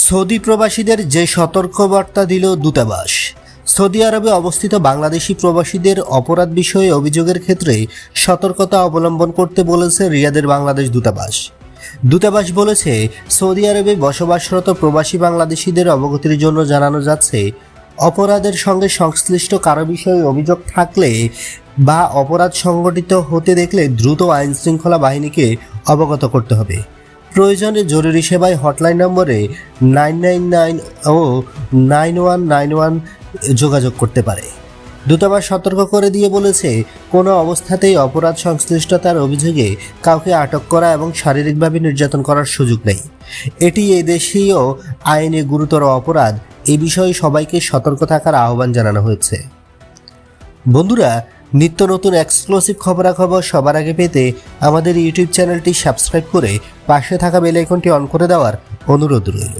Saudi প্রবাসীদের যে সতর্কবার্তা দিল দূতাবাস। সৌদি আরবে অবস্থিত বাংলাদেশি প্রবাসীদের অপরাধ বিষয়ে অভিযোগের ক্ষেত্রে সতর্কতা অবলম্বন করতে বলেছে রিয়াদের বাংলাদেশ দূতাবাস। দূতাবাস বলেছে, সৌদি আরবে বসবাসরত প্রবাসী বাংলাদেশিদের অবগতির জন্য জানানো যাচ্ছে, অপরাধের সঙ্গে সংশ্লিষ্ট কারো বিষয়ে অভিযোগ থাকলে বা অপরাধ সংগঠিত হতে দেখলে দ্রুত আইনশৃঙ্খলা বাহিনীকে অবগত করতে হবে। প্রয়োজনে জরুরি সেবায় হটলাইন নম্বরে 999 ও 9191 যোগাযোগ করতে পারে। দূতাবাস সতর্ক করে দিয়ে বলেছে, কোনো অবস্থাতেই অপরাধ সংশ্লিষ্টতার অভিযোগে কাউকে আটক করা এবং শারীরিকভাবে নির্যাতন করার সুযোগ নেই। এটি এদেশীয় আইনে গুরুতর অপরাধ। এ বিষয়ে সবাইকে সতর্ক থাকার আহ্বান জানানো হয়েছে। বন্ধুরা, নিত্য নতুন এক্সক্লুসিভ খবরাখবর সবার আগে পেতে আমাদের ইউটিউব চ্যানেলটি সাবস্ক্রাইব করে পাশে থাকা বেল আইকনটি অন করে দেওয়ার অনুরোধ রইল।